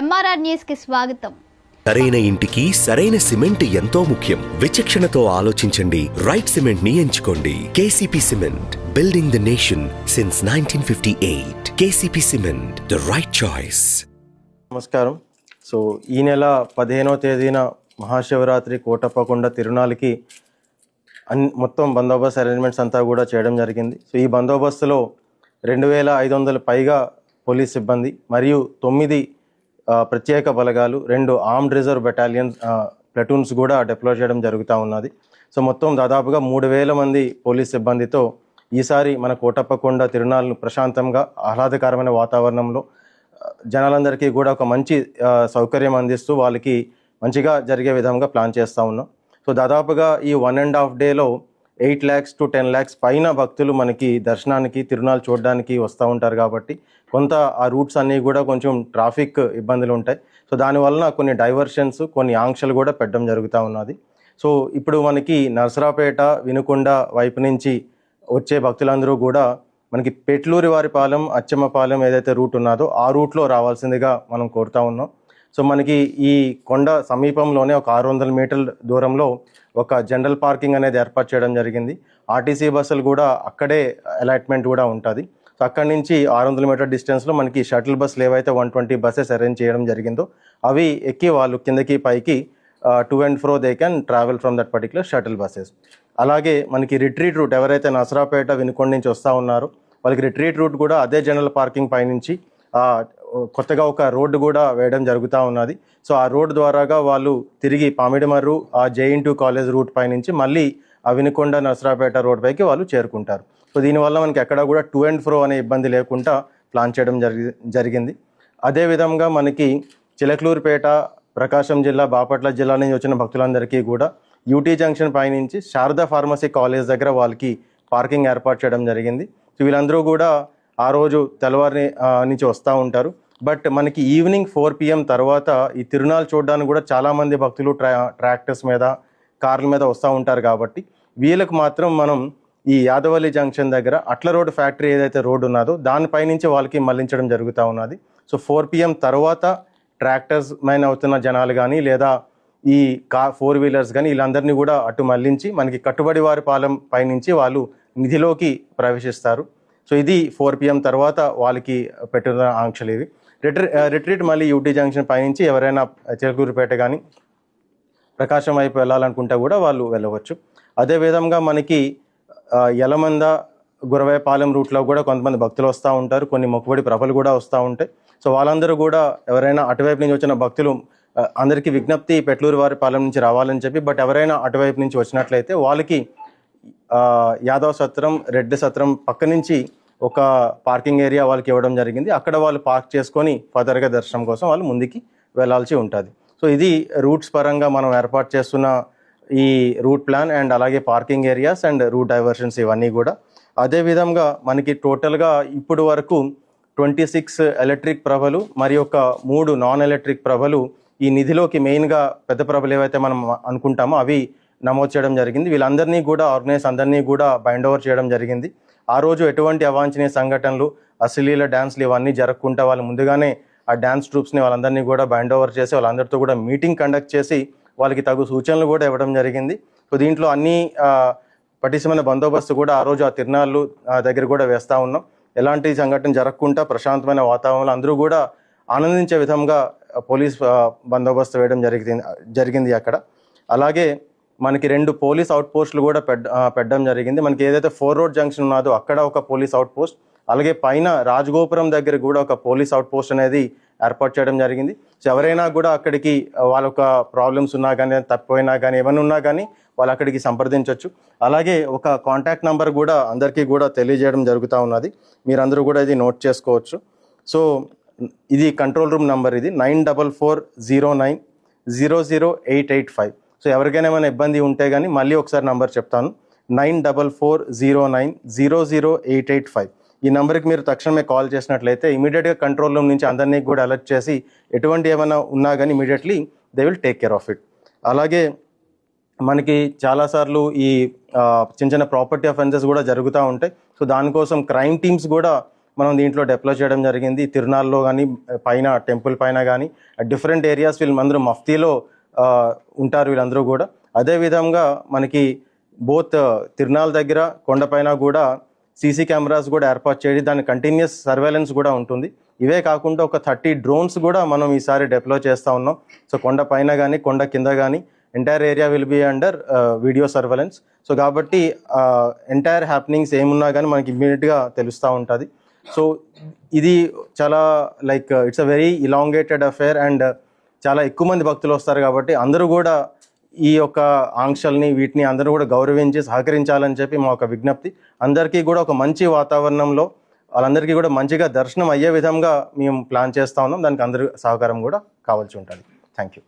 MRR news కి స్వాగతం. సరైన ఇంటికి సరైన సిమెంట్ ఎంతో ముఖ్యం. విచక్షణతో ఆలోచించండి. రైట్ సిమెంట్ ని ఎంచుకోండి. KCP cement, building the nation since 1958. KCP cement, the right choice. నమస్కారం. సో ఈ నెల 15వ తేదీన మహాశివరాత్రి కోటప్పకొండ తిరునాళ్ళకి మొత్తం బందోబస్తు అరేంజ్మెంట్స్ అంతా కూడా చేయడం జరిగింది. సో ఈ బందోబస్తులో 2500 పైగా పోలీస్ సిబ్బంది మరియు 9 ప్రత్యేక బలగాలు, 2 ఆర్మ్డ్ రిజర్వ్ బెటాలియన్స్ ప్లటూన్స్ కూడా డిప్లాయ్ చేయడం జరుగుతూ ఉన్నది. సో మొత్తం దాదాపుగా 3000 మంది పోలీస్ సిబ్బందితో ఈసారి మన కోటప్పకొండ తిరునాళ్ళను ప్రశాంతంగా ఆహ్లాదకరమైన వాతావరణంలో జనాలందరికీ కూడా ఒక మంచి సౌకర్యం అందిస్తూ వాళ్ళకి మంచిగా జరిగే విధంగా ప్లాన్ చేస్తూ ఉన్నాం. సో దాదాపుగా ఈ 1.5 డేలో 8 lakhs to 10 lakhs పైన భక్తులు మనకి దర్శనానికి తిరునాళ్ళు చూడడానికి వస్తూ ఉంటారు. కాబట్టి కొంత ఆ రూట్స్ అన్నీ కూడా కొంచెం ట్రాఫిక్ ఇబ్బందులు ఉంటాయి. సో దానివల్ల కొన్ని డైవర్షన్స్, కొన్ని ఆంక్షలు కూడా పెట్టడం జరుగుతూ ఉన్నది. సో ఇప్పుడు మనకి నరసరావుపేట, వినుకొండ వైపు నుంచి వచ్చే భక్తులందరూ కూడా మనకి పెట్లూరివారిపాలెం, అచ్చమ్మపాలెం ఏదైతే రూట్ ఉన్నదో ఆ రూట్లో రావాల్సిందిగా మనం కోరుతా ఉన్నాం. సో మనకి ఈ కొండ సమీపంలోనే ఒక 600 మీటర్ల దూరంలో ఒక జనరల్ పార్కింగ్ అనేది ఏర్పాటు చేయడం జరిగింది. ఆర్టీసీ బస్సులు కూడా అక్కడే అలాట్మెంట్ కూడా ఉంటుంది. సో అక్కడి నుంచి 600 మీటర్ డిస్టెన్స్లో మనకి షటిల్ బస్సులు ఏవైతే 120 బస్సెస్ అరేంజ్ చేయడం జరిగిందో అవి ఎక్కి వాళ్ళు కిందకి పైకి to and fro they can travel from that particular shuttle buses. అలాగే మనకి రిట్రీట్ రూట్ ఎవరైతే నరసరావుపేట, వినుకొండ నుంచి వస్తూ ఉన్నారో వాళ్ళకి రిట్రీట్ రూట్ కూడా అదే జనరల్ పార్కింగ్ పైనుంచి కొత్తగా ఒక రోడ్డు కూడా వేయడం జరుగుతూ ఉన్నది. సో ఆ రోడ్డు ద్వారాగా వాళ్ళు తిరిగి పామిడిమర్రు, ఆ JN2 కాలేజ్ రూట్ పైనుంచి మళ్ళీ ఆ వినుకొండ, నరసరావుపేట రోడ్ పైకి వాళ్ళు చేరుకుంటారు. సో దీనివల్ల మనకి ఎక్కడ కూడా టు అండ్ ఫ్రో అనే ఇబ్బంది లేకుండా ప్లాన్ చేయడం జరిగింది. అదేవిధంగా మనకి చిలకలూరుపేట, ప్రకాశం జిల్లా, బాపట్ల జిల్లా నుంచి వచ్చిన భక్తులందరికీ కూడా UT జంక్షన్ పైనుంచి శారదా ఫార్మసీ కాలేజ్ దగ్గర వాళ్ళకి పార్కింగ్ ఏర్పాటు చేయడం జరిగింది. సో వీళ్ళందరూ కూడా ఆ రోజు తెల్లవారి నుంచి వస్తూ ఉంటారు. బట్ మనకి ఈవినింగ్ 4 PM తర్వాత ఈ తిరునాళ్ళు చూడడానికి కూడా చాలామంది భక్తులు ట్రాక్టర్స్ మీద, కార్ల మీద వస్తూ ఉంటారు. కాబట్టి వీళ్ళకి మాత్రం మనం ఈ యాదవల్లి జంక్షన్ దగ్గర అట్ల రోడ్ ఫ్యాక్టరీ ఏదైతే రోడ్డు ఉన్నదో దానిపై నుంచి వాళ్ళకి మళ్లించడం జరుగుతూ ఉన్నది. సో 4 PM తర్వాత ట్రాక్టర్స్ మైన అవుతున్న జనాలు కానీ లేదా ఈ 4 వీలర్స్ కానీ వీళ్ళందరినీ కూడా అటు మళ్లించి మనకి కట్టుబడివారిపాలెం పైనుంచి వాళ్ళు నిధిలోకి ప్రవేశిస్తారు. సో ఇది 4 PM తర్వాత వాళ్ళకి పెట్టిన ఆంక్షలు ఇవి. రిట్రీట్ మళ్ళీ UT జంక్షన్ పైనుంచి ఎవరైనా చిలకలూరుపేట కానీ ప్రకాశం వైపు వెళ్ళాలనుకుంటే కూడా వాళ్ళు వెళ్ళవచ్చు. అదేవిధంగా మనకి యలమంద, గురవేపాలెం రూట్లో కూడా కొంతమంది భక్తులు వస్తూ ఉంటారు. కొన్ని మొక్కుబడి ప్రభలు కూడా వస్తూ ఉంటాయి. సో వాళ్ళందరూ కూడా ఎవరైనా అటువైపు నుంచి వచ్చిన భక్తులు అందరికీ విజ్ఞప్తి పెట్లూరివారిపాలెం నుంచి రావాలని చెప్పి, బట్ ఎవరైనా అటువైపు నుంచి వచ్చినట్లయితే వాళ్ళకి యాదవ్ సత్రం, రెడ్డి సత్రం పక్క నుంచి ఒక పార్కింగ్ ఏరియా వాళ్ళకి ఇవ్వడం జరిగింది. అక్కడ వాళ్ళు పార్క్ చేసుకొని ఫర్దర్గా దర్శనం కోసం వాళ్ళు ముందుకి వెళ్ళాల్సి ఉంటుంది. సో ఇది రూట్స్ పరంగా మనం ఏర్పాటు చేస్తున్న ఈ రూట్ ప్లాన్ అండ్ అలాగే parking areas and route diversions ఇవన్నీ కూడా. అదేవిధంగా మనకి టోటల్గా ఇప్పుడు వరకు 26 ఎలక్ట్రిక్ ప్రభలు మరియు ఒక 3 నాన్ ఎలక్ట్రిక్ ప్రభలు ఈ నిధిలోకి మెయిన్గా పెద్ద ప్రభలు ఏవైతే మనం అనుకుంటామో అవి నమోదు చేయడం జరిగింది. వీళ్ళందరినీ కూడా ఆర్గనైజ్ అందరినీ కూడా బైండ్ ఓవర్ చేయడం జరిగింది. ఆ రోజు ఎటువంటి అవాంఛనీయ సంఘటనలు, అశ్లీల డ్యాన్స్లు ఇవన్నీ జరగకుండా వాళ్ళు ముందుగానే ఆ డ్యాన్స్ ట్రూప్స్ని వాళ్ళందరినీ కూడా బైండ్ ఓవర్ చేసి వాళ్ళందరితో కూడా మీటింగ్ కండక్ట్ చేసి వాళ్ళకి తగు సూచనలు కూడా ఇవ్వడం జరిగింది. సో దీంట్లో అన్ని పటిష్టమైన బందోబస్తు కూడా ఆ రోజు ఆ తిరునాళ్ళు దగ్గర కూడా వేస్తూ ఉన్నాం. ఎలాంటి సంఘటన జరగకుండా ప్రశాంతమైన వాతావరణంలో అందరూ కూడా ఆనందించే విధంగా పోలీస్ బందోబస్తు వేయడం జరిగింది అక్కడ. అలాగే మనకి 2 పోలీస్ అవుట్ పోస్టులు కూడా పెట్టడం జరిగింది. మనకి ఏదైతే 4 రోడ్ జంక్షన్ ఉన్నదో అక్కడ ఒక పోలీస్ అవుట్ పోస్ట్, అలాగే పైన రాజగోపురం దగ్గర కూడా ఒక పోలీస్ అవుట్ పోస్ట్ అనేది ఏర్పాటు చేయడం జరిగింది. సో ఎవరైనా కూడా అక్కడికి వాళ్ళొక ప్రాబ్లమ్స్ ఉన్నా కానీ, తప్పిపోయినా కానీ, ఏమైనా ఉన్నా కానీ వాళ్ళు అక్కడికి సంప్రదించవచ్చు. అలాగే ఒక కాంటాక్ట్ నెంబర్ కూడా అందరికీ కూడా తెలియజేయడం జరుగుతూ ఉన్నది. మీరందరూ కూడా ఇది నోట్ చేసుకోవచ్చు. సో ఇది కంట్రోల్ రూమ్ నెంబర్, ఇది 9440900885. సో ఎవరికైనా ఏమైనా ఇబ్బంది ఉంటే కానీ మళ్ళీ ఒకసారి నంబర్ చెప్తాను, 9440900885. ఈ నెంబర్కి మీరు తక్షణమే కాల్ చేసినట్లయితే ఇమీడియట్గా కంట్రోల్ రూమ్ నుంచి అందరినీ కూడా అలర్ట్ చేసి ఎటువంటి ఏమైనా ఉన్నా కానీ immediately they will take care of it. అలాగే మనకి చాలాసార్లు ఈ చిన్న చిన్న ప్రాపర్టీ అఫెన్సెస్ కూడా జరుగుతూ ఉంటాయి. సో దానికోసం క్రైమ్ టీమ్స్ కూడా మనం దీంట్లో డిప్లాయ్ చేయడం జరిగింది. తిరునాళ్ళలో కానీ పైన టెంపుల్ పైన కానీ డిఫరెంట్ ఏరియాస్ వీళ్ళందరూ మఫ్తీలో ఉంటారు వీళ్ళందరూ కూడా. అదేవిధంగా మనకి బోత్ తిరునాళ్ళ దగ్గర కొండపైన కూడా సీసీ కెమెరాస్ కూడా ఏర్పాటు చేసి దాని కంటిన్యూస్ సర్వేలెన్స్ కూడా ఉంటుంది. ఇవే కాకుండా ఒక 30 డ్రోన్స్ కూడా మనం ఈసారి డిప్లాయ్ చేస్తూ ఉన్నాం. సో కొండ పైన కానీ కొండ కింద కానీ entire area will be under video surveillance. So కాబట్టి ఎంటైర్ హ్యాపెనింగ్స్ ఏమున్నా కానీ మనకి ఇమ్మీడియట్గా తెలుస్తూ ఉంటుంది. సో ఇది చాలా like it's a very elongated affair and చాలా ఎక్కువ మంది భక్తులు వస్తారు కాబట్టి అందరూ కూడా ఈ యొక్క ఆంక్షల్ని వీటిని అందరూ కూడా గౌరవించి సహకరించాలని చెప్పి మా ఒక విజ్ఞప్తి. అందరికీ కూడా ఒక మంచి వాతావరణంలో వాళ్ళందరికీ కూడా మంచిగా దర్శనం అయ్యే విధంగా మేము ప్లాన్ చేస్తూ ఉన్నాం. దానికి అందరి సహకారం కూడా కావాల్సి ఉంటుంది. Thank you.